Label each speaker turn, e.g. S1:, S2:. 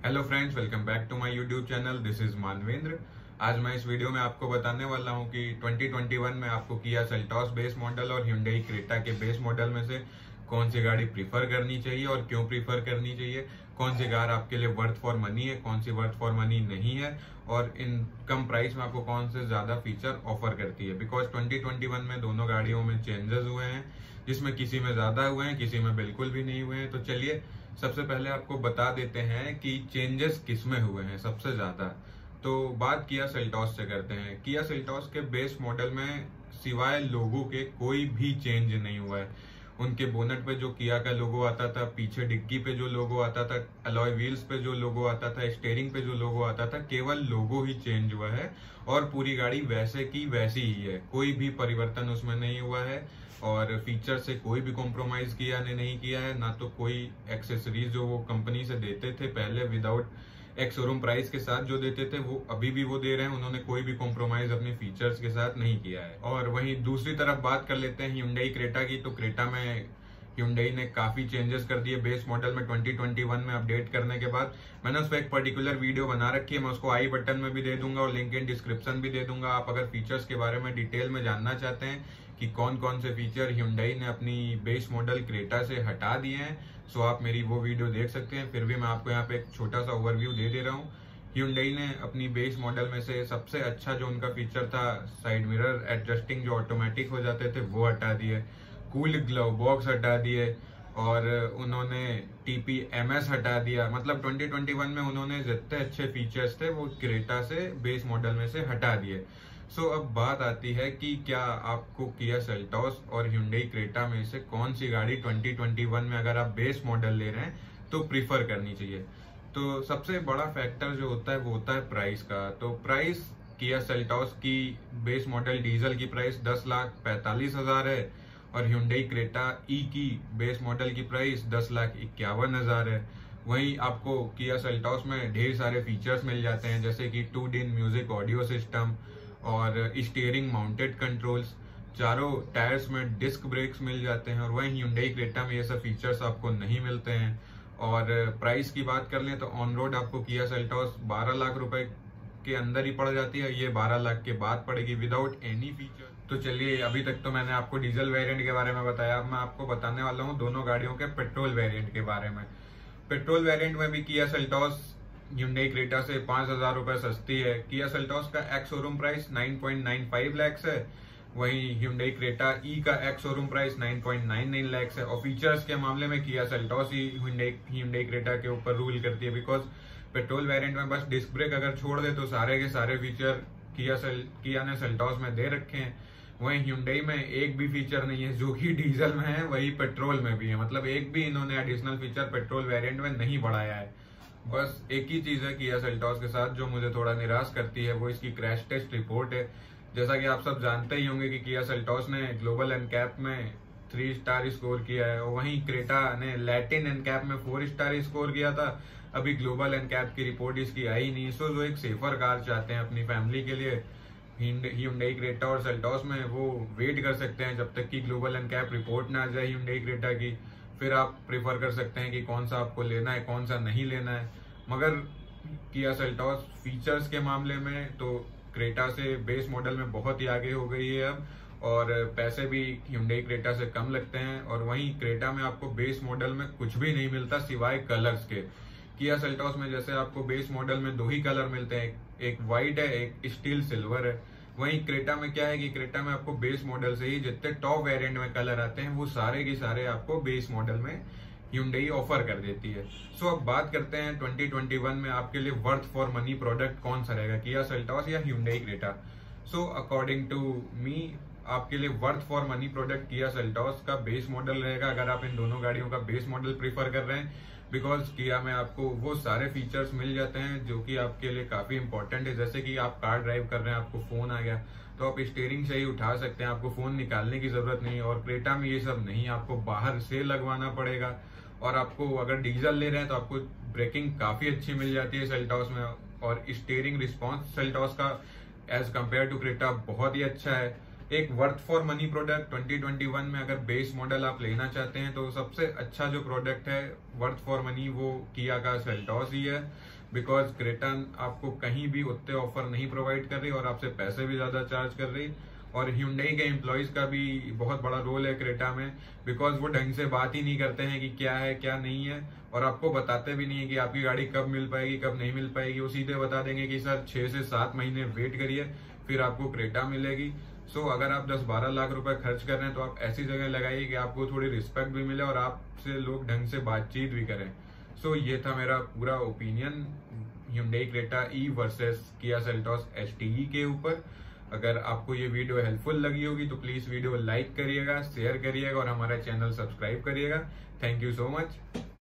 S1: Hello friends, welcome back to my YouTube channel. This is Manvendra. आज मैं इस video में आपको बताने वाला हूं कि 2021 में आपको किया सेल्टॉस बेस मॉडल और Hyundai क्रेटा के बेस मॉडल में से कौन सी गाड़ी प्रीफर करनी चाहिए और क्यों प्रीफर करनी चाहिए, कौन सी कार आपके लिए वर्थ फॉर मनी है, कौन सी वर्थ फॉर मनी नहीं है, और इन कम प्राइस में आपको कौन से ज्यादा फीचर ऑफर करती है। बिकॉज 2021 में दोनों गाड़ियों में चेंजेस हुए हैं, जिसमें किसी में ज्यादा हुए हैं, किसी में बिल्कुल भी नहीं हुए हैं। तो चलिए सबसे पहले आपको बता देते हैं कि चेंजेस किस में हुए हैं सबसे ज्यादा। तो बात किया सेल्टॉस से करते हैं। किया सेल्टॉस के बेस मॉडल में सिवाय लोगो के कोई भी चेंज नहीं हुआ है। उनके बोनट पे जो किया का लोगो आता था, पीछे डिग्गी पे जो लोगो आता था, अलॉय व्हील्स पे जो लोगो आता था, स्टीयरिंग पे जो लोगो आता था, केवल लोगो ही चेंज हुआ है और पूरी गाड़ी वैसे की वैसी ही है। कोई भी परिवर्तन उसमें नहीं हुआ है और फीचर से कोई भी कॉम्प्रोमाइज किया नहीं किया है। ना तो कोई एक्सेसरीज जो वो कंपनी से देते थे पहले विदाउट एक शोरूम प्राइस के साथ जो देते थे वो अभी भी वो दे रहे हैं। उन्होंने कोई भी कॉम्प्रोमाइज अपने फीचर्स के साथ नहीं किया है। और वहीं दूसरी तरफ बात कर लेते हैं Hyundai क्रेटा की। तो क्रेटा में Hyundai ने काफी चेंजेस कर दिए बेस मॉडल में 2021 में अपडेट करने के बाद। मैंने उस पर एक पर्टिकुलर वीडियो बना रखी है, मैं उसको आई बटन में भी दे दूंगा और लिंक इन डिस्क्रिप्शन भी दे दूंगा। आप अगर फीचर्स के बारे में डिटेल में जानना चाहते हैं कि कौन कौन से फीचर Hyundai ने अपनी बेस मॉडल क्रेटा से हटा दिए हैं, सो आप मेरी वो वीडियो देख सकते हैं। फिर भी मैं आपको यहाँ पे एक छोटा सा ओवरव्यू दे रहा हूँ। Hyundai ने अपनी बेस मॉडल में से सबसे अच्छा जो उनका फीचर था, साइड मिरर एडजस्टिंग जो ऑटोमेटिक हो जाते थे, वो हटा दिए। कूल ग्लव बॉक्स हटा दिए और उन्होंने TPMS हटा दिया। मतलब 2021 में उन्होंने जितने अच्छे फीचर्स थे वो क्रेटा से बेस मॉडल में से हटा दिए। सो अब बात आती है कि क्या आपको किया सेल्टॉस और Hyundai क्रेटा में से कौन सी गाड़ी 2021 में अगर आप बेस मॉडल ले रहे हैं तो प्रीफर करनी चाहिए। तो सबसे बड़ा फैक्टर जो होता है वो होता है प्राइस का। तो प्राइस किया सेल्टॉस की बेस मॉडल डीजल की प्राइस 10,45,000 है और Hyundai क्रेटा ई की बेस मॉडल की प्राइस 10,51,000 है। वहीं आपको किया सेल्टॉस में ढेर सारे फीचर्स मिल जाते हैं, जैसे कि 2 DIN म्यूजिक ऑडियो सिस्टम और स्टीयरिंग माउंटेड कंट्रोल्स, चारों टायर्स में डिस्क ब्रेक्स मिल जाते हैं। और वहीं Hyundai क्रेटा में ये सब फीचर्स आपको नहीं मिलते हैं। और प्राइस की बात कर लें तो ऑन रोड आपको किया सेल्टॉस 12 लाख रुपए के अंदर ही पड़ जाती है, ये 12 लाख के बाद पड़ेगी विदाउट एनी फीचर। तो चलिए, अभी तक तो मैंने आपको डीजल वेरिएंट के बारे में बताया, अब मैं आपको बताने वाला हूँ दोनों गाड़ियों के पेट्रोल वेरिएंट के बारे में। पेट्रोल वेरिएंट में भी किया सेल्टॉस Hyundai क्रेटा से 5,000 रुपए सस्ती है। किया सेल्टॉस का एक्स शोरूम प्राइस 9.95 लाख है, वहीं Hyundai क्रेटा ई का एक्स शोरूम प्राइस 9.99 लाख है। और फीचर्स के मामले में किया सेल्टॉस ही Hyundai क्रेटा के ऊपर रूल करती है। बिकॉज पेट्रोल वेरिएंट में बस डिस्क ब्रेक अगर छोड़ दे तो सारे के सारे फीचर किया ने सेल्टॉस में दे रखे हैं। वहीं Hyundai में एक भी फीचर नहीं है जो कि डीजल में है, वही पेट्रोल में भी है। मतलब एक भी इन्होंने एडिशनल फीचर पेट्रोल वेरिएंट में नहीं बढ़ाया है। बस एक ही चीज है किया सेल्टॉस के साथ जो मुझे थोड़ा निराश करती है, वो इसकी क्रैश टेस्ट रिपोर्ट है। जैसा कि आप सब जानते ही होंगे कि किया सेल्टॉस ने ग्लोबल एनकैप में 3 स्टार स्कोर किया है और वहीं क्रेटा ने लैटिन एनकैप में 4 स्टार स्कोर किया था। अभी ग्लोबल एनकैप की रिपोर्ट इसकी आई नहीं। सो जो एक सेफर कार चाहते हैं अपनी फैमिली के लिए, Hyundai क्रेटा और सेल्टॉस में, वो वेट कर सकते हैं जब तक कि ग्लोबल एनकैप रिपोर्ट ना आ जाए Hyundai क्रेटा की। फिर आप प्रेफर कर सकते हैं कि कौन सा आपको लेना है, कौन सा नहीं लेना है। मगर किया सेल्टॉस फीचर्स के मामले में तो क्रेटा से बेस मॉडल में बहुत ही आगे हो गई है अब, और पैसे भी Hyundai क्रेटा से कम लगते हैं। और वहीं क्रेटा में आपको बेस मॉडल में कुछ भी नहीं मिलता सिवाय कलर्स के। किया सेल्टॉस में जैसे आपको बेस मॉडल में 2 ही कलर मिलते हैं, एक व्हाइट है, एक स्टील सिल्वर है। वहीं क्रेटा में क्या है कि क्रेटा में आपको बेस मॉडल से ही जितने टॉप वेरिएंट में कलर आते हैं वो सारे के सारे आपको बेस मॉडल में Hyundai ऑफर कर देती है। सो अब बात करते हैं 2021 में आपके लिए वर्थ फॉर मनी प्रोडक्ट कौन सा रहेगा, किया सेल्टॉस या Hyundai Creta. So according to me आपके लिए worth for money product Kia Seltos का बेस मॉडल रहेगा, अगर आप इन दोनों गाड़ियों का बेस मॉडल प्रीफर कर रहे हैं। बिकॉज किया में आपको वो सारे फीचर्स मिल जाते हैं जो कि आपके लिए काफी इंपॉर्टेंट है। जैसे कि आप कार ड्राइव कर रहे हैं, आपको फोन आ गया तो आप स्टीयरिंग से ही उठा सकते हैं, आपको फोन निकालने की जरूरत नहीं। और क्रेटा में ये सब नहीं, आपको बाहर से लगवाना पड़ेगा। और आपको अगर डीजल ले रहे हैं तो आपको ब्रेकिंग काफी अच्छी मिल जाती है सेल्टॉस में, और स्टीयरिंग रिस्पॉन्स सेल्टॉस का एज कम्पेयर टू क्रेटा बहुत ही अच्छा है। एक वर्थ फॉर मनी प्रोडक्ट 2021 में अगर बेस मॉडल आप लेना चाहते हैं तो सबसे अच्छा जो प्रोडक्ट है वर्थ फॉर मनी वो किया का सेल्टॉस ही है। बिकॉज क्रेटा आपको कहीं भी उतने ऑफर नहीं प्रोवाइड कर रही और आपसे पैसे भी ज्यादा चार्ज कर रही। और Hyundai के एम्प्लॉयज का भी बहुत बड़ा रोल है क्रेटा में, बिकॉज वो ढंग से बात ही नहीं करते हैं कि क्या है क्या नहीं है, और आपको बताते भी नहीं है कि आपकी गाड़ी कब मिल पाएगी कब नहीं मिल पाएगी। वो सीधे बता देंगे कि सर 6 से 7 महीने वेट करिए फिर आपको क्रेटा मिलेगी। सो अगर आप 10-12 लाख रुपए खर्च कर रहे हैं तो आप ऐसी जगह लगाइए कि आपको थोड़ी रिस्पेक्ट भी मिले और आपसे लोग ढंग से बातचीत भी करें। सो ये था मेरा पूरा opinion Hyundai Creta E versus Kia Seltos HTE के ऊपर। अगर आपको ये वीडियो हेल्पफुल लगी होगी तो प्लीज वीडियो लाइक करिएगा, शेयर करिएगा और हमारा चैनल सब्सक्राइब करिएगा। Thank you so much.